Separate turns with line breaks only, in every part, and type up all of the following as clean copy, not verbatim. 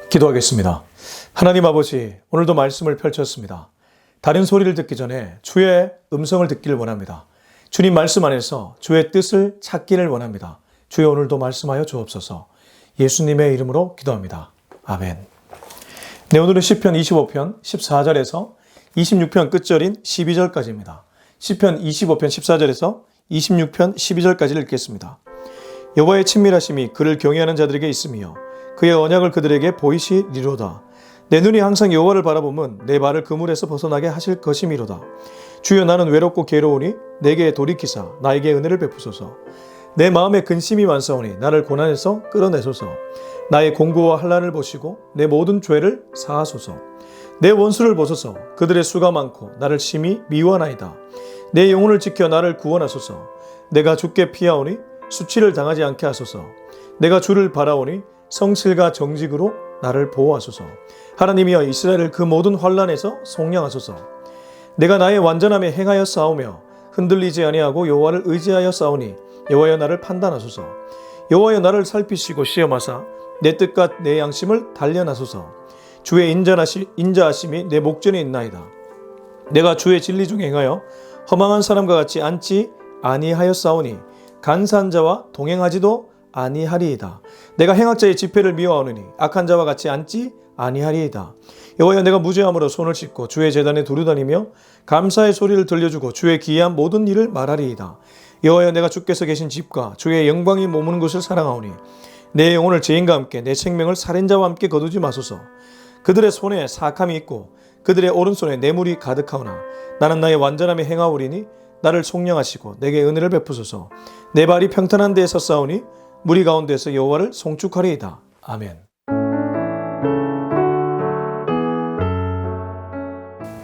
기도하겠습니다. 하나님 아버지, 오늘도 말씀을 펼쳤습니다. 다른 소리를 듣기 전에 주의 음성을 듣기를 원합니다. 주님 말씀 안에서 주의 뜻을 찾기를 원합니다. 주여 오늘도 말씀하여 주옵소서. 예수님의 이름으로 기도합니다. 아멘. 네, 오늘은 시편 25편 14절에서 26편 끝절인 12절까지입니다. 시편 25편 14절에서 26편 12절까지를 읽겠습니다. 여호와의 친밀하심이 그를 경외하는 자들에게 있으며 그의 언약을 그들에게 보이시리로다. 내 눈이 항상 여호와를 바라보면 내 발을 그물에서 벗어나게 하실 것이미로다. 주여, 나는 외롭고 괴로우니 내게 돌이키사 나에게 은혜를 베푸소서. 내 마음에 근심이 많사오니 나를 고난에서 끌어내소서. 나의 공고와 환난을 보시고 내 모든 죄를 사하소서. 내 원수를 보소서. 그들의 수가 많고 나를 심히 미워하나이다. 내 영혼을 지켜 나를 구원하소서. 내가 주께 피하오니 수치를 당하지 않게 하소서. 내가 주를 바라오니 성실과 정직으로 나를 보호하소서. 하나님이여, 이스라엘을 그 모든 환난에서 속량하소서. 내가 나의 완전함에 행하여 싸우며 흔들리지 아니하고 여호와를 의지하여 싸우니 여호와여, 나를 판단하소서. 여호와여, 나를 살피시고 시험하사 내 뜻과 내 양심을 단련하소서. 주의 인자하심이 내 목전에 있나이다. 내가 주의 진리 중에 행하여 허망한 사람과 같이 앉지 아니하였사오니 간사한 자와 동행하지도 아니하리이다. 내가 행악자의 집회를 미워하노니 악한 자와 같이 앉지 아니하리이다. 여호와여, 내가 무죄함으로 손을 씻고 주의 제단에 두루다니며 감사의 소리를 들려주고 주의 기이한 모든 일을 말하리이다. 여호와여, 내가 주께서 계신 집과 주의 영광이 머무는 곳을 사랑하오니 내 영혼을 죄인과 함께 내 생명을 살인자와 함께 거두지 마소서. 그들의 손에 사악함이 있고 그들의 오른손에 뇌물이 가득하오나 나는 나의 완전함에 행하오리니 나를 속량하시고 내게 은혜를 베푸소서. 내 발이 평탄한 데에 섰사오니 무리 가운데서 여호와를 송축하리이다. 아멘.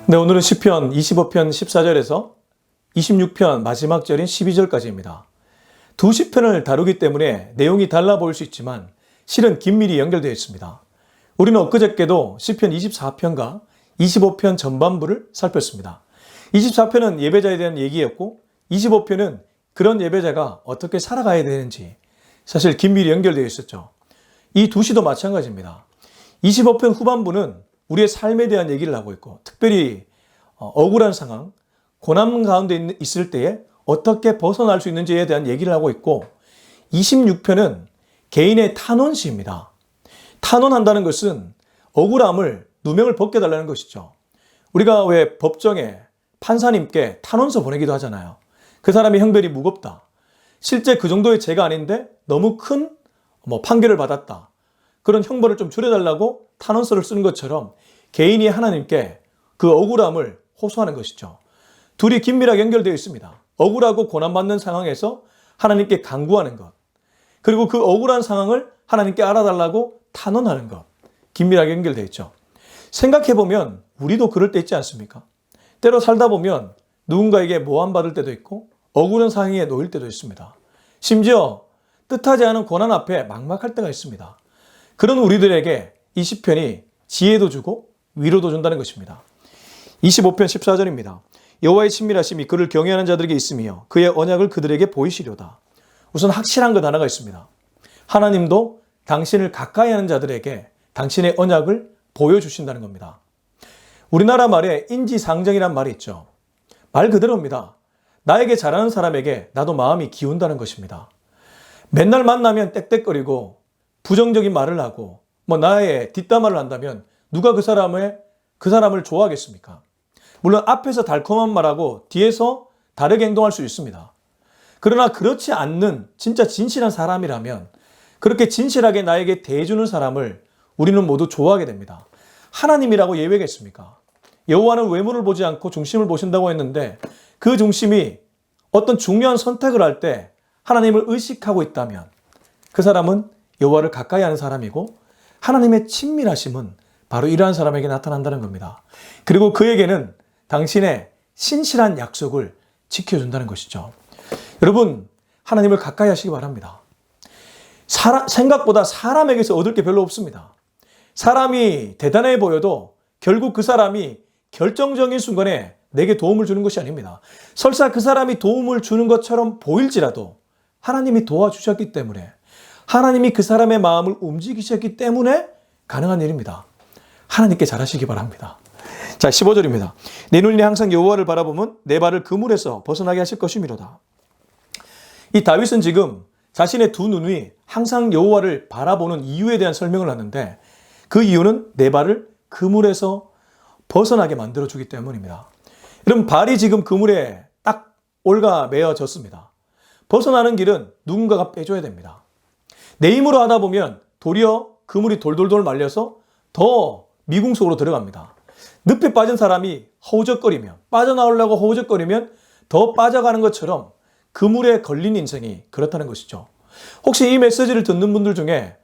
네, 오늘은 시편 25편 14절에서 26편 마지막 절인 12절까지입니다. 두 시편을 다루기 때문에 내용이 달라 보일 수 있지만 실은 긴밀히 연결되어 있습니다. 우리는 엊그저께도 시편 24편과 25편 전반부를 살폈습니다. 24편은 예배자에 대한 얘기였고 25편은 그런 예배자가 어떻게 살아가야 되는지 사실 긴밀히 연결되어 있었죠. 이 두 시도 마찬가지입니다. 25편 후반부는 우리의 삶에 대한 얘기를 하고 있고 특별히 억울한 상황, 고난 가운데 있을 때에 어떻게 벗어날 수 있는지에 대한 얘기를 하고 있고 26편은 개인의 탄원시입니다. 탄원한다는 것은 억울함을 누명을 벗겨달라는 것이죠. 우리가 왜 법정에 판사님께 탄원서 보내기도 하잖아요. 그 사람의 형벌이 무겁다. 실제 그 정도의 죄가 아닌데 너무 큰 판결을 받았다. 그런 형벌을 좀 줄여달라고 탄원서를 쓰는 것처럼 개인이 하나님께 그 억울함을 호소하는 것이죠. 둘이 긴밀하게 연결되어 있습니다. 억울하고 고난받는 상황에서 하나님께 간구하는 것. 그리고 그 억울한 상황을 하나님께 알아달라고 탄원하는 것. 긴밀하게 연결되어 있죠. 생각해보면 우리도 그럴 때 있지 않습니까? 때로 살다 보면 누군가에게 모함받을 때도 있고 억울한 상황에 놓일 때도 있습니다. 심지어 뜻하지 않은 고난 앞에 막막할 때가 있습니다. 그런 우리들에게 이 시편이 지혜도 주고 위로도 준다는 것입니다. 25편 14절입니다. 여호와의 친밀하심이 그를 경외하는 자들에게 있으며 그의 언약을 그들에게 보이시려다. 우선 확실한 것 하나가 있습니다. 하나님도 당신을 가까이 하는 자들에게 당신의 언약을 보여주신다는 겁니다. 우리나라 말에 인지상정이란 말이 있죠. 말 그대로입니다. 나에게 잘하는 사람에게 나도 마음이 기운다는 것입니다. 맨날 만나면 떽떽거리고 부정적인 말을 하고 나의 뒷담화를 한다면 누가 그 사람을 좋아하겠습니까? 물론 앞에서 달콤한 말하고 뒤에서 다르게 행동할 수 있습니다. 그러나 그렇지 않는 진짜 진실한 사람이라면 그렇게 진실하게 나에게 대해주는 사람을 우리는 모두 좋아하게 됩니다. 하나님이라고 예외겠습니까? 여호와는 외모를 보지 않고 중심을 보신다고 했는데 그 중심이 어떤 중요한 선택을 할 때 하나님을 의식하고 있다면 그 사람은 여호와를 가까이 하는 사람이고 하나님의 친밀하심은 바로 이러한 사람에게 나타난다는 겁니다. 그리고 그에게는 당신의 신실한 약속을 지켜준다는 것이죠. 여러분, 하나님을 가까이 하시기 바랍니다. 생각보다 사람에게서 얻을 게 별로 없습니다. 사람이 대단해 보여도 결국 그 사람이 결정적인 순간에 내게 도움을 주는 것이 아닙니다. 설사 그 사람이 도움을 주는 것처럼 보일지라도 하나님이 도와주셨기 때문에 하나님이 그 사람의 마음을 움직이셨기 때문에 가능한 일입니다. 하나님께 잘하시기 바랍니다. 자, 15절입니다. 내 눈이 항상 여호와를 바라보면 내 발을 그물에서 벗어나게 하실 것이미로다. 이 다윗은 지금 자신의 두 눈이 항상 여호와를 바라보는 이유에 대한 설명을 하는데 그 이유는 내 발을 그물에서 벗어나게 만들어주기 때문입니다. 여러분, 발이 지금 그물에 딱 올가 매어졌습니다. 벗어나는 길은 누군가가 빼줘야 됩니다. 내 힘으로 하다 보면 도리어 그물이 돌돌돌 말려서 더 미궁 속으로 들어갑니다. 늪에 빠진 사람이 허우적거리면, 빠져나오려고 허우적거리면 더 빠져가는 것처럼 그물에 걸린 인생이 그렇다는 것이죠. 혹시 이 메시지를 듣는 분들 중에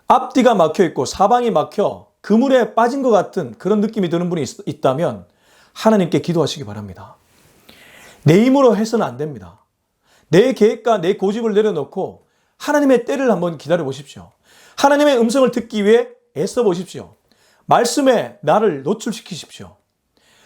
앞뒤가 막혀 있고 사방이 막혀 그물에 빠진 것 같은 그런 느낌이 드는 분이 있다면 하나님께 기도하시기 바랍니다. 내 힘으로 해서는 안 됩니다. 내 계획과 내 고집을 내려놓고 하나님의 때를 한번 기다려 보십시오. 하나님의 음성을 듣기 위해 애써 보십시오. 말씀에 나를 노출시키십시오.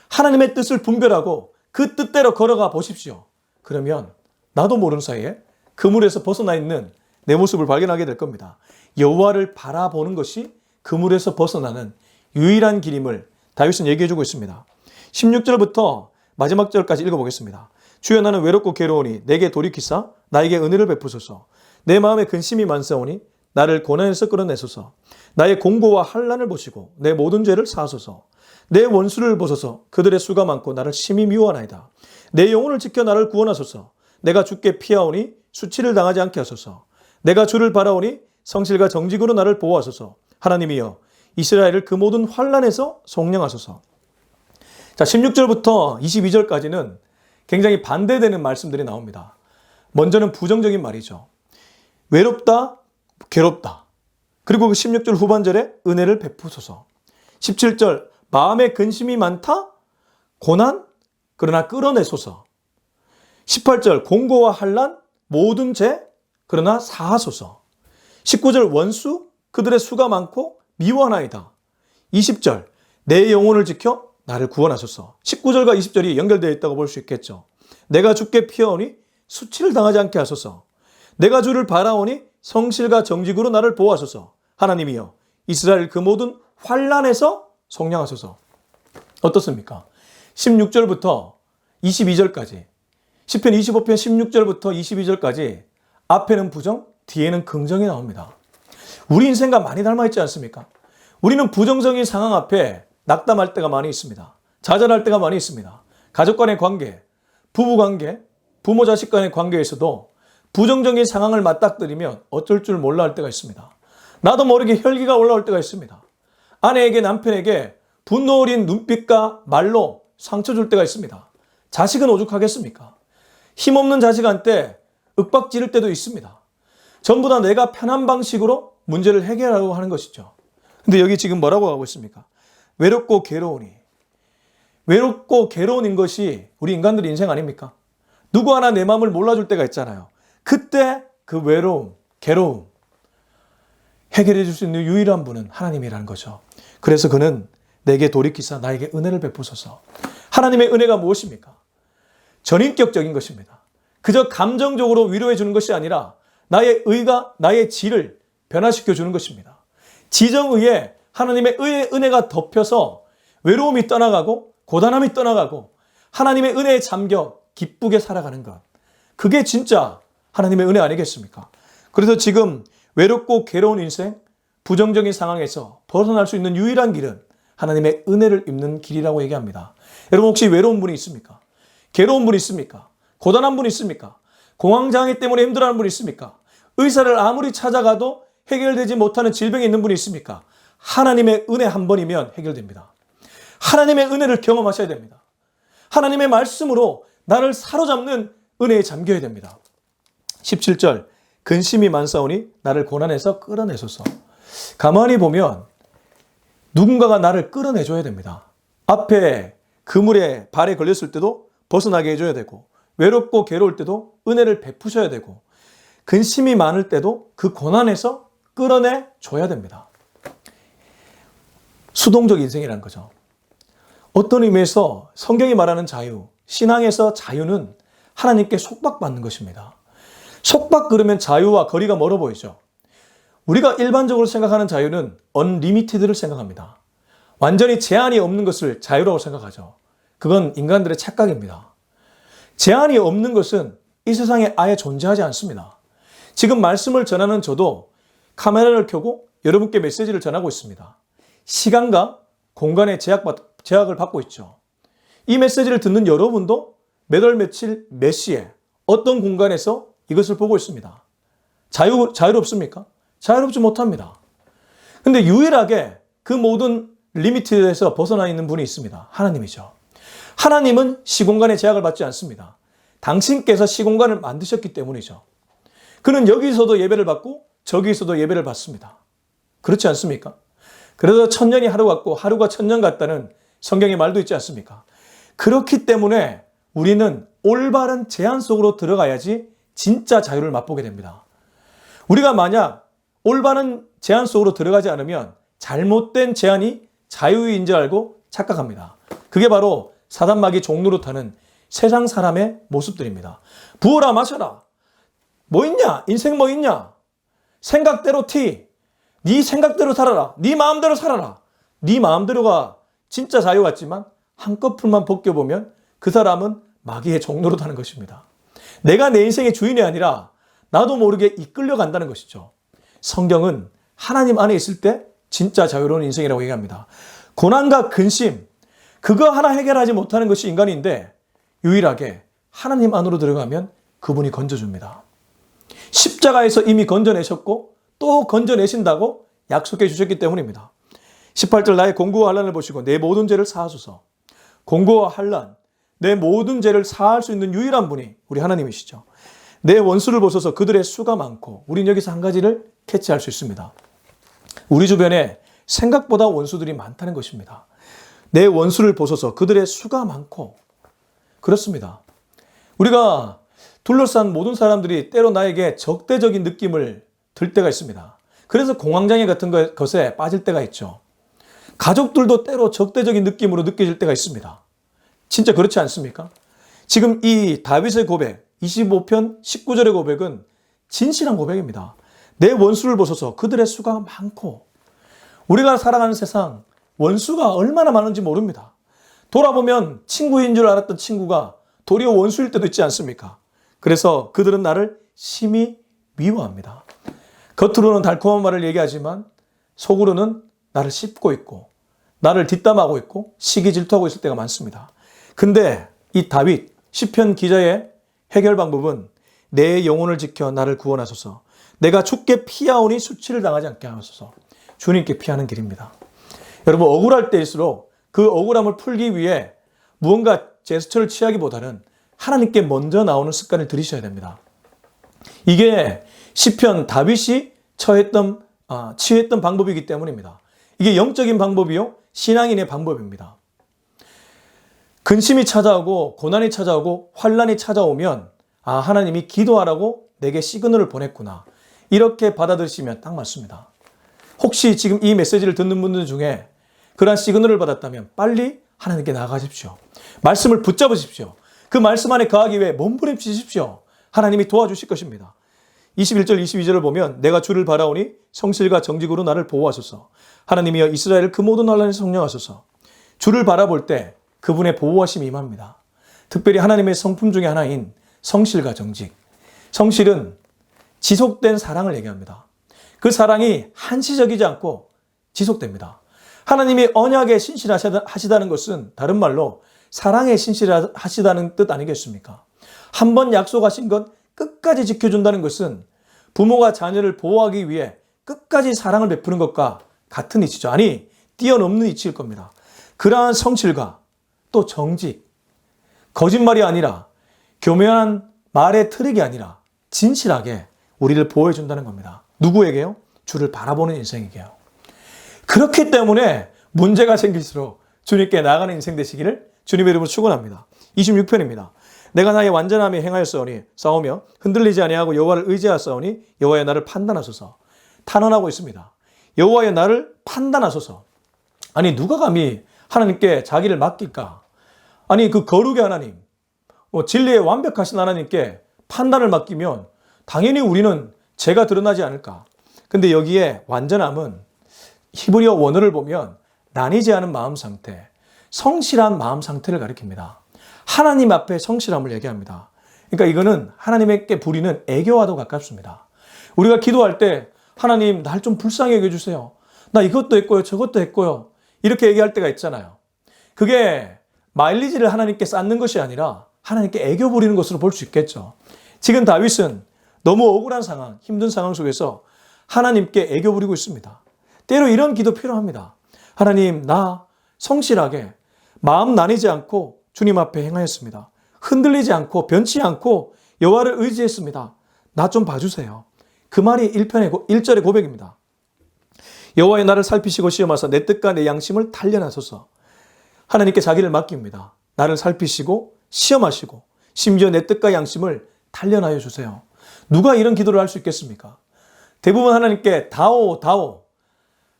하나님의 뜻을 분별하고 그 뜻대로 걸어가 보십시오. 그러면 나도 모르는 사이에 그물에서 벗어나 있는 내 모습을 발견하게 될 겁니다. 여호와를 바라보는 것이 그물에서 벗어나는 유일한 길임을 다윗은 얘기해주고 있습니다. 16절부터 마지막 절까지 읽어보겠습니다. 주여, 나는 외롭고 괴로우니 내게 돌이키사 나에게 은혜를 베푸소서. 내 마음에 근심이 많사오니 나를 고난에서 끌어내소서. 나의 공고와 환난을 보시고 내 모든 죄를 사하소서. 내 원수를 보소서. 그들의 수가 많고 나를 심히 미워하나이다. 내 영혼을 지켜 나를 구원하소서. 내가 주께 피하오니 수치를 당하지 않게 하소서. 내가 주를 바라오니 성실과 정직으로 나를 보호하소서. 하나님이여, 이스라엘을 그 모든 환난에서 속량하소서. 자, 16절부터 22절까지는 굉장히 반대되는 말씀들이 나옵니다. 먼저는 부정적인 말이죠. 외롭다, 괴롭다. 그리고 그 16절 후반절에 은혜를 베푸소서. 17절, 마음에 근심이 많다, 고난, 그러나 끌어내소서. 18절, 공고와 환난, 모든 죄, 그러나 사하소서. 19절, 원수, 그들의 수가 많고 미워하나이다. 20절, 내 영혼을 지켜 나를 구원하소서. 19절과 20절이 연결되어 있다고 볼 수 있겠죠. 내가 주께 피하오니 수치를 당하지 않게 하소서. 내가 주를 바라오니 성실과 정직으로 나를 보호하소서. 하나님이여, 이스라엘 그 모든 환난에서 속량하소서. 어떻습니까? 16절부터 22절까지, 시편 25편 16절부터 22절까지 앞에는 부정, 뒤에는 긍정이 나옵니다. 우리 인생과 많이 닮아있지 않습니까? 우리는 부정적인 상황 앞에 낙담할 때가 많이 있습니다. 좌절할 때가 많이 있습니다. 가족 간의 관계, 부부 관계, 부모 자식 간의 관계에서도 부정적인 상황을 맞닥뜨리면 어쩔 줄 몰라 할 때가 있습니다. 나도 모르게 혈기가 올라올 때가 있습니다. 아내에게, 남편에게 분노 어린 눈빛과 말로 상처 줄 때가 있습니다. 자식은 오죽하겠습니까? 힘없는 자식한테 윽박 지를 때도 있습니다. 전부 다 내가 편한 방식으로 문제를 해결하려고 하는 것이죠. 근데 여기 지금 뭐라고 하고 있습니까? 외롭고 괴로우니. 외롭고 괴로운 것이 우리 인간들의 인생 아닙니까? 누구 하나 내 마음을 몰라줄 때가 있잖아요. 그때 그 외로움, 괴로움 해결해 줄 수 있는 유일한 분은 하나님이라는 거죠. 그래서 그는 내게 돌이키사 나에게 은혜를 베푸소서. 하나님의 은혜가 무엇입니까? 전인격적인 것입니다. 그저 감정적으로 위로해 주는 것이 아니라 나의 의가, 나의 질을 변화시켜 주는 것입니다. 지정의에 하나님의 은혜가 덮여서 외로움이 떠나가고 고단함이 떠나가고 하나님의 은혜에 잠겨 기쁘게 살아가는 것. 그게 진짜 하나님의 은혜 아니겠습니까? 그래서 지금 외롭고 괴로운 인생, 부정적인 상황에서 벗어날 수 있는 유일한 길은 하나님의 은혜를 입는 길이라고 얘기합니다. 여러분, 혹시 외로운 분이 있습니까? 괴로운 분이 있습니까? 고단한 분이 있습니까? 공황장애 때문에 힘들어하는 분이 있습니까? 의사를 아무리 찾아가도 해결되지 못하는 질병이 있는 분이 있습니까? 하나님의 은혜 한 번이면 해결됩니다. 하나님의 은혜를 경험하셔야 됩니다. 하나님의 말씀으로 나를 사로잡는 은혜에 잠겨야 됩니다. 17절, 근심이 많사오니 나를 고난에서 끌어내소서. 가만히 보면 누군가가 나를 끌어내줘야 됩니다. 앞에 그물에 발에 걸렸을 때도 벗어나게 해줘야 되고, 외롭고 괴로울 때도 은혜를 베푸셔야 되고, 근심이 많을 때도 그 고난에서 끌어내줘야 됩니다. 수동적 인생이라는 거죠. 어떤 의미에서 성경이 말하는 자유, 신앙에서 자유는 하나님께 속박받는 것입니다. 속박 그러면 자유와 거리가 멀어 보이죠. 우리가 일반적으로 생각하는 자유는 unlimited를 생각합니다. 완전히 제한이 없는 것을 자유라고 생각하죠. 그건 인간들의 착각입니다. 제한이 없는 것은 이 세상에 아예 존재하지 않습니다. 지금 말씀을 전하는 저도 카메라를 켜고 여러분께 메시지를 전하고 있습니다. 시간과 공간의 제약을 받고 있죠. 이 메시지를 듣는 여러분도 몇 월 며칠 몇 시에 어떤 공간에서 이것을 보고 있습니다. 자유롭습니까? 자유롭지 못합니다. 근데 유일하게 그 모든 리미트에서 벗어나 있는 분이 있습니다. 하나님이죠. 하나님은 시공간의 제약을 받지 않습니다. 당신께서 시공간을 만드셨기 때문이죠. 그는 여기서도 예배를 받고 저기서도 예배를 받습니다. 그렇지 않습니까? 그래서 천년이 하루 같고 하루가 천년 같다는 성경의 말도 있지 않습니까? 그렇기 때문에 우리는 올바른 제한 속으로 들어가야지 진짜 자유를 맛보게 됩니다. 우리가 만약 올바른 제한 속으로 들어가지 않으면 잘못된 제한이 자유인 줄 알고 착각합니다. 그게 바로 사단마귀 종노릇하는 세상 사람의 모습들입니다. 부어라 마셔라. 뭐 있냐? 인생 뭐 있냐? 생각대로 네 생각대로 살아라. 네 마음대로 살아라. 네 마음대로가 진짜 자유 같지만 한꺼풀만 벗겨보면 그 사람은 마귀의 종노릇하는 것입니다. 내가 내 인생의 주인이 아니라 나도 모르게 이끌려 간다는 것이죠. 성경은 하나님 안에 있을 때 진짜 자유로운 인생이라고 얘기합니다. 고난과 근심, 그거 하나 해결하지 못하는 것이 인간인데 유일하게 하나님 안으로 들어가면 그분이 건져줍니다. 십자가에서 이미 건져내셨고 또 건져내신다고 약속해 주셨기 때문입니다. 18절 나의 공고와 환난을 보시고 내 모든 죄를 사하소서. 공고와 환난, 내 모든 죄를 사할 수 있는 유일한 분이 우리 하나님이시죠. 내 원수를 보소서 그들의 수가 많고 우린 여기서 한 가지를 캐치할 수 있습니다. 우리 주변에 생각보다 원수들이 많다는 것입니다. 내 원수를 보소서 그들의 수가 많고 그렇습니다. 우리가 둘러싼 모든 사람들이 때로 나에게 적대적인 느낌을 들 때가 있습니다. 그래서 공황장애 같은 것에 빠질 때가 있죠. 가족들도 때로 적대적인 느낌으로 느껴질 때가 있습니다. 진짜 그렇지 않습니까? 지금 이 다윗의 고백, 25편 19절의 고백은 진실한 고백입니다. 내 원수를 보소서 그들의 수가 많고 우리가 살아가는 세상 원수가 얼마나 많은지 모릅니다. 돌아보면 친구인 줄 알았던 친구가 도리어 원수일 때도 있지 않습니까? 그래서 그들은 나를 심히 미워합니다. 겉으로는 달콤한 말을 얘기하지만 속으로는 나를 씹고 있고 나를 뒷담하고 있고 시기 질투하고 있을 때가 많습니다. 근데 이 다윗 시편 기자의 해결 방법은 내 영혼을 지켜 나를 구원하소서. 내가 죽게 피하오니 수치를 당하지 않게 하소서. 주님께 피하는 길입니다. 여러분 억울할 때일수록 그 억울함을 풀기 위해 무언가 제스처를 취하기보다는 하나님께 먼저 나오는 습관을 들이셔야 됩니다. 이게 시편 다윗이 취했던 방법이기 때문입니다. 이게 영적인 방법이요 신앙인의 방법입니다. 근심이 찾아오고 고난이 찾아오고 환난이 찾아오면 하나님이 기도하라고 내게 시그널을 보냈구나. 이렇게 받아들이시면 딱 맞습니다. 혹시 지금 이 메시지를 듣는 분들 중에 그러한 시그널을 받았다면 빨리 하나님께 나아가십시오. 말씀을 붙잡으십시오. 그 말씀 안에 거하기 위해 몸부림치십시오. 하나님이 도와주실 것입니다. 21절 22절을 보면 내가 주를 바라오니 성실과 정직으로 나를 보호하소서. 하나님이여 이스라엘을 그 모든 환난에서 성령하소서. 주를 바라볼 때 그분의 보호하심이 임합니다. 특별히 하나님의 성품 중에 하나인 성실과 정직. 성실은 지속된 사랑을 얘기합니다. 그 사랑이 한시적이지 않고 지속됩니다. 하나님이 언약에 신실하시다는 것은 다른 말로 사랑에 신실하시다는 뜻 아니겠습니까? 한 번 약속하신 것 끝까지 지켜준다는 것은 부모가 자녀를 보호하기 위해 끝까지 사랑을 베푸는 것과 같은 이치죠. 아니, 뛰어넘는 이치일 겁니다. 그러한 성실과 또 정직, 거짓말이 아니라 교묘한 말의 트릭이 아니라 진실하게 우리를 보호해 준다는 겁니다. 누구에게요? 주를 바라보는 인생에게요. 그렇기 때문에 문제가 생길수록 주님께 나아가는 인생 되시기를 주님의 이름으로 축원합니다. 26편입니다. 내가 나의 완전함에 행하였사오니 싸우며 흔들리지 아니하고 여호와를 의지하였사오니 여호와여 나를 판단하소서. 탄원하고 있습니다. 여호와여 나를 판단하소서. 아니 누가 감히 하나님께 자기를 맡길까? 아니 그 거룩의 하나님, 진리에 완벽하신 하나님께 판단을 맡기면 당연히 우리는 죄가 드러나지 않을까? 근데 여기에 완전함은 히브리어 원어를 보면 나뉘지 않은 마음 상태, 성실한 마음 상태를 가리킵니다. 하나님 앞에 성실함을 얘기합니다. 그러니까 이거는 하나님께 부리는 애교와도 가깝습니다. 우리가 기도할 때 하나님 날 좀 불쌍히 여겨주세요. 나 이것도 했고요, 저것도 했고요. 이렇게 얘기할 때가 있잖아요. 그게 마일리지를 하나님께 쌓는 것이 아니라 하나님께 애교 부리는 것으로 볼 수 있겠죠. 지금 다윗은 너무 억울한 상황, 힘든 상황 속에서 하나님께 애교 부리고 있습니다. 때로 이런 기도 필요합니다. 하나님, 나 성실하게 마음 나뉘지 않고 주님 앞에 행하였습니다. 흔들리지 않고 변치 않고 여호와를 의지했습니다. 나 좀 봐주세요. 그 말이 1절의 고백입니다. 여호와의 나를 살피시고 시험하사 내 뜻과 내 양심을 단련하소서. 하나님께 자기를 맡깁니다. 나를 살피시고 시험하시고 심지어 내 뜻과 양심을 단련하여 주세요. 누가 이런 기도를 할 수 있겠습니까? 대부분 하나님께 다오 다오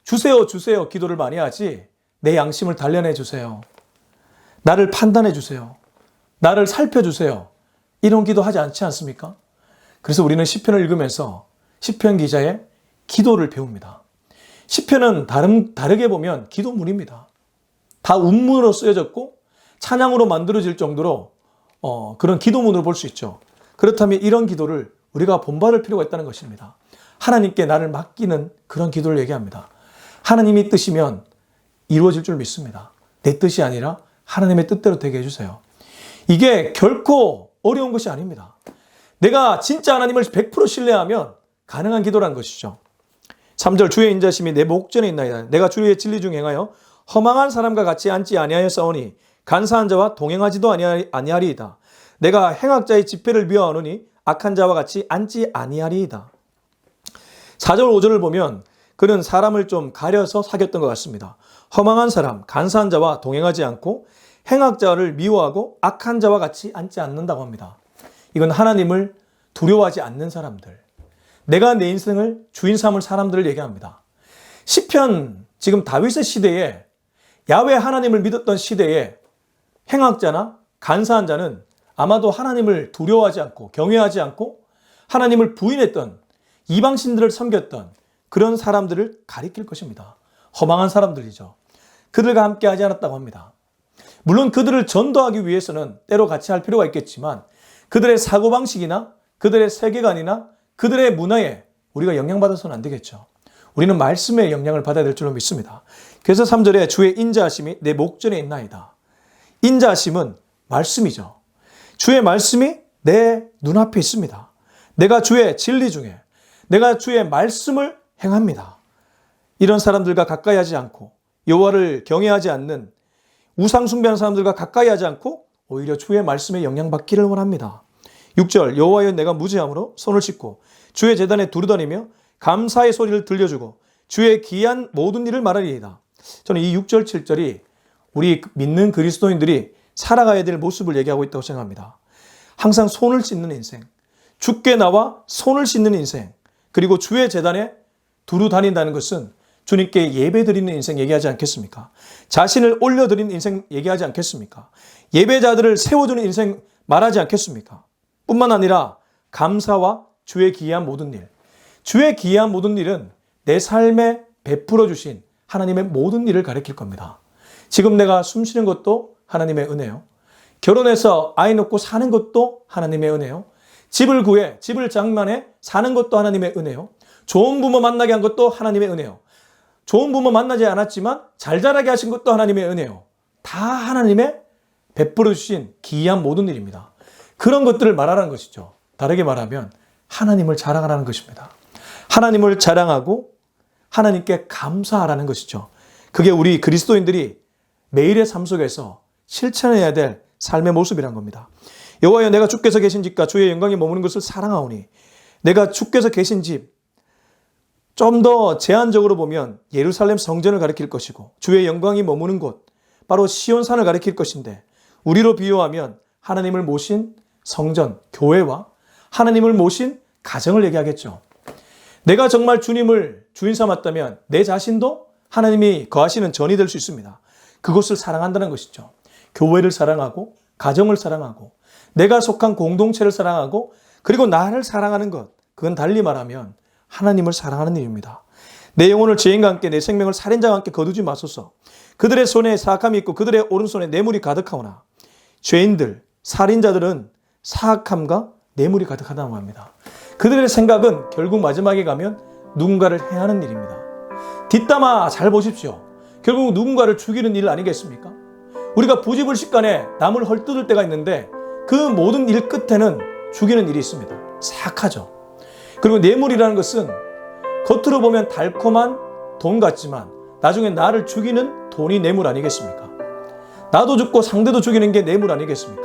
주세요 주세요 기도를 많이 하지 내 양심을 단련해 주세요. 나를 판단해 주세요. 나를 살펴주세요. 이런 기도 하지 않지 않습니까? 그래서 우리는 시편을 읽으면서 시편 기자의 기도를 배웁니다. 시편은 다르게 보면 기도문입니다. 다 운문으로 쓰여졌고 찬양으로 만들어질 정도로 그런 기도문으로 볼 수 있죠. 그렇다면 이런 기도를 우리가 본받을 필요가 있다는 것입니다. 하나님께 나를 맡기는 그런 기도를 얘기합니다. 하나님이 뜻이면 이루어질 줄 믿습니다. 내 뜻이 아니라 하나님의 뜻대로 되게 해주세요. 이게 결코 어려운 것이 아닙니다. 내가 진짜 하나님을 100% 신뢰하면 가능한 기도라는 것이죠. 3절 주의 인자심이 내 목전에 있나이다. 내가 주의 진리 중 행하여 허망한 사람과 같이 앉지 아니하였사오니 간사한 자와 동행하지도 아니하리이다. 내가 행악자의 집회를 미워하노니 악한 자와 같이 앉지 아니하리이다. 4절 5절을 보면 그는 사람을 좀 가려서 사귀었던 것 같습니다. 허망한 사람, 간사한 자와 동행하지 않고 행악자를 미워하고 악한 자와 같이 앉지 않는다고 합니다. 이건 하나님을 두려워하지 않는 사람들, 내가 내 인생을 주인 삼을 사람들을 얘기합니다. 시편 지금 다윗의 시대에 야훼 하나님을 믿었던 시대에 행악자나 간사한 자는 아마도 하나님을 두려워하지 않고 경외하지 않고 하나님을 부인했던 이방신들을 섬겼던 그런 사람들을 가리킬 것입니다. 허망한 사람들이죠. 그들과 함께 하지 않았다고 합니다. 물론 그들을 전도하기 위해서는 때로 같이 할 필요가 있겠지만 그들의 사고방식이나 그들의 세계관이나 그들의 문화에 우리가 영향받아서는 안 되겠죠. 우리는 말씀의 영향을 받아야 될 줄로 믿습니다. 그래서 3절에 주의 인자하심이 내 목전에 있나이다. 인자하심은 말씀이죠. 주의 말씀이 내 눈앞에 있습니다. 내가 주의 진리 중에 내가 주의 말씀을 행합니다. 이런 사람들과 가까이 하지 않고 여호와를 경외하지 않는 우상 숭배하는 사람들과 가까이 하지 않고 오히려 주의 말씀에 영향받기를 원합니다. 6절 여호와여 내가 무죄함으로 손을 씻고 주의 제단에 두루다니며 감사의 소리를 들려주고 주의 기이한 모든 일을 말하리이다. 저는 이 6절 7절이 우리 믿는 그리스도인들이 살아가야 될 모습을 얘기하고 있다고 생각합니다. 항상 손을 씻는 인생, 주께 나와 손을 씻는 인생, 그리고 주의 제단에 두루 다닌다는 것은 주님께 예배 드리는 인생 얘기하지 않겠습니까? 자신을 올려드리는 인생 얘기하지 않겠습니까? 예배자들을 세워주는 인생 말하지 않겠습니까? 뿐만 아니라 감사와 주의 기이한 모든 일. 주의 기이한 모든 일은 내 삶에 베풀어 주신 하나님의 모든 일을 가리킬 겁니다. 지금 내가 숨 쉬는 것도 하나님의 은혜요. 결혼해서 아이 낳고 사는 것도 하나님의 은혜요. 집을 구해, 집을 장만해 사는 것도 하나님의 은혜요. 좋은 부모 만나게 한 것도 하나님의 은혜요. 좋은 부모 만나지 않았지만 잘 자라게 하신 것도 하나님의 은혜요. 다 하나님의 베풀어 주신 기이한 모든 일입니다. 그런 것들을 말하라는 것이죠. 다르게 말하면 하나님을 자랑하라는 것입니다. 하나님을 자랑하고 하나님께 감사하라는 것이죠. 그게 우리 그리스도인들이 매일의 삶 속에서 실천해야 될 삶의 모습이란 겁니다. 여호와여 내가 주께서 계신 집과 주의 영광에 머무는 것을 사랑하오니 내가 주께서 계신 집, 좀 더 제한적으로 보면 예루살렘 성전을 가리킬 것이고 주의 영광이 머무는 곳, 바로 시온산을 가리킬 것인데 우리로 비유하면 하나님을 모신 성전, 교회와 하나님을 모신 가정을 얘기하겠죠. 내가 정말 주님을 주인 삼았다면 내 자신도 하나님이 거하시는 전이 될 수 있습니다. 그것을 사랑한다는 것이죠. 교회를 사랑하고 가정을 사랑하고 내가 속한 공동체를 사랑하고 그리고 나를 사랑하는 것, 그건 달리 말하면 하나님을 사랑하는 일입니다. 내 영혼을 죄인과 함께 내 생명을 살인자와 함께 거두지 마소서. 그들의 손에 사악함이 있고 그들의 오른손에 뇌물이 가득하오나 죄인들, 살인자들은 사악함과 뇌물이 가득하다고 합니다. 그들의 생각은 결국 마지막에 가면 누군가를 해하는 일입니다. 뒷담화 잘 보십시오. 결국 누군가를 죽이는 일 아니겠습니까? 우리가 부지불식간에 남을 헐뜯을 때가 있는데 그 모든 일 끝에는 죽이는 일이 있습니다. 사악하죠. 그리고 뇌물이라는 것은 겉으로 보면 달콤한 돈 같지만 나중에 나를 죽이는 돈이 뇌물 아니겠습니까? 나도 죽고 상대도 죽이는 게 뇌물 아니겠습니까?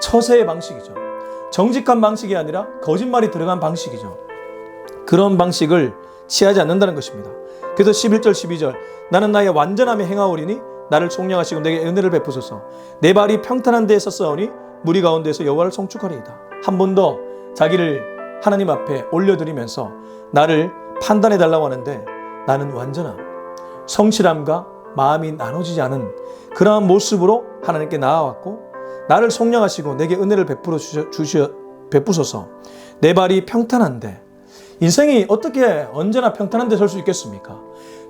처세의 방식이죠. 정직한 방식이 아니라 거짓말이 들어간 방식이죠. 그런 방식을 취하지 않는다는 것입니다. 그래서 11절 12절 나는 나의 완전함에 행하오리니 나를 속량하시고 내게 은혜를 베푸소서. 내 발이 평탄한 데에 섰사오니 무리 가운데서 여호와를 송축하리이다. 한 번 더 자기를 하나님 앞에 올려드리면서 나를 판단해 달라고 하는데 나는 완전함, 성실함과 마음이 나눠지지 않은 그러한 모습으로 하나님께 나아왔고 나를 속량하시고 내게 은혜를 베푸소서. 내 발이 평탄한데 인생이 어떻게 언제나 평탄한 데 설 수 있겠습니까?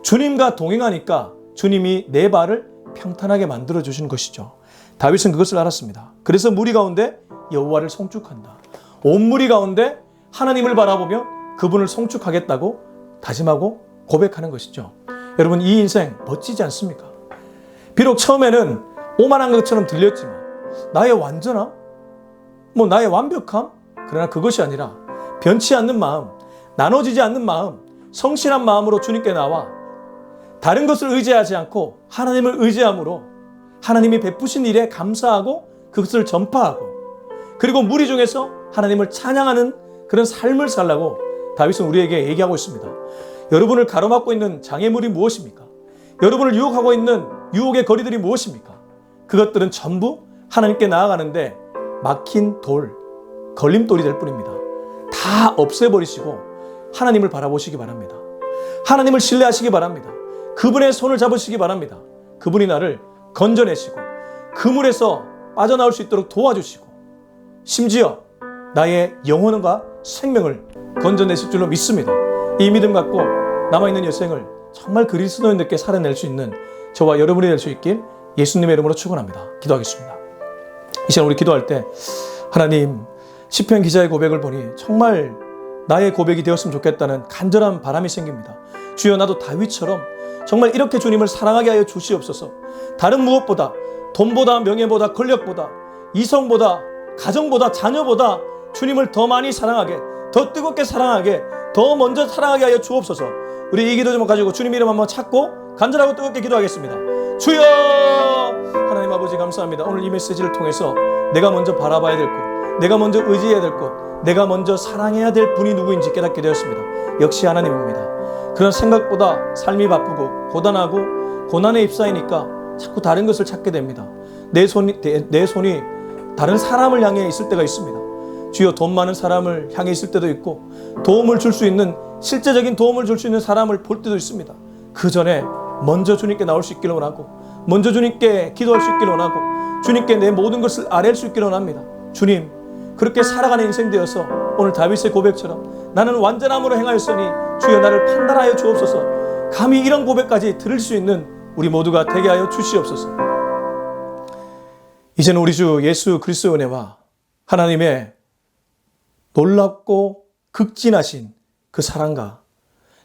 주님과 동행하니까 주님이 내 발을 평탄하게 만들어 주신 것이죠. 다윗은 그것을 알았습니다. 그래서 무리 가운데 여호와를 송축한다. 온 무리 가운데 하나님을 바라보며 그분을 송축하겠다고 다짐하고 고백하는 것이죠. 여러분 이 인생 멋지지 않습니까? 비록 처음에는 오만한 것처럼 들렸지만 나의 완전함, 나의 완벽함, 그러나 그것이 아니라 변치 않는 마음, 나눠지지 않는 마음, 성실한 마음으로 주님께 나와 다른 것을 의지하지 않고 하나님을 의지함으로 하나님이 베푸신 일에 감사하고 그것을 전파하고 그리고 무리 중에서 하나님을 찬양하는 그런 삶을 살라고 다윗은 우리에게 얘기하고 있습니다. 여러분을 가로막고 있는 장애물이 무엇입니까? 여러분을 유혹하고 있는 유혹의 거리들이 무엇입니까? 그것들은 전부 하나님께 나아가는데 막힌 돌, 걸림돌이 될 뿐입니다. 다 없애버리시고 하나님을 바라보시기 바랍니다. 하나님을 신뢰하시기 바랍니다. 그분의 손을 잡으시기 바랍니다. 그분이 나를 건져내시고 그물에서 빠져나올 수 있도록 도와주시고 심지어 나의 영혼과 생명을 건져내실 줄로 믿습니다. 이 믿음 갖고 남아있는 여생을 정말 그리스도인들께 살아낼 수 있는 저와 여러분이 될 수 있길 예수님의 이름으로 축원합니다. 기도하겠습니다. 이 시간 우리 기도할 때 하나님 시편 기자의 고백을 보니 정말 나의 고백이 되었으면 좋겠다는 간절한 바람이 생깁니다. 주여 나도 다윗처럼 정말 이렇게 주님을 사랑하게 하여 주시옵소서. 다른 무엇보다 돈보다 명예보다 권력보다 이성보다 가정보다 자녀보다 주님을 더 많이 사랑하게 더 뜨겁게 사랑하게 더 먼저 사랑하게 하여 주옵소서. 우리 이 기도 좀 가지고 주님 이름 한번 찾고 간절하고 뜨겁게 기도하겠습니다. 주여 하나님 아버지 감사합니다. 오늘 이 메시지를 통해서 내가 먼저 바라봐야 될 것, 내가 먼저 의지해야 될 것, 내가 먼저 사랑해야 될 분이 누구인지 깨닫게 되었습니다. 역시 하나님입니다. 그런 생각보다 삶이 바쁘고 고단하고 고난에 휩싸이니까 자꾸 다른 것을 찾게 됩니다. 내 손이 다른 사람을 향해 있을 때가 있습니다. 주여 돈 많은 사람을 향해 있을 때도 있고 도움을 줄 수 있는 실제적인 도움을 줄 수 있는 사람을 볼 때도 있습니다. 그 전에 먼저 주님께 나올 수 있기를 원하고 먼저 주님께 기도할 수 있기를 원하고 주님께 내 모든 것을 아뢰일 수 있기를 원합니다. 주님 그렇게 살아가는 인생 되어서 오늘 다윗의 고백처럼 나는 완전함으로 행하였으니 주여 나를 판단하여 주옵소서. 감히 이런 고백까지 들을 수 있는 우리 모두가 되게 하여 주시옵소서. 이제는 우리 주 예수 그리스도의 은혜와 하나님의 놀랍고 극진하신 그 사랑과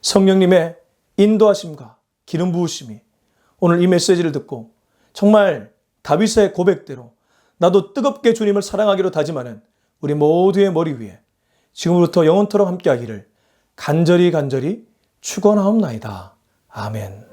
성령님의 인도하심과 기름 부으심이 오늘 이 메시지를 듣고 정말 다윗의 고백대로 나도 뜨겁게 주님을 사랑하기로 다짐하는 우리 모두의 머리 위에 지금부터 영원토록 함께하기를 간절히 축원하옵나이다. 아멘.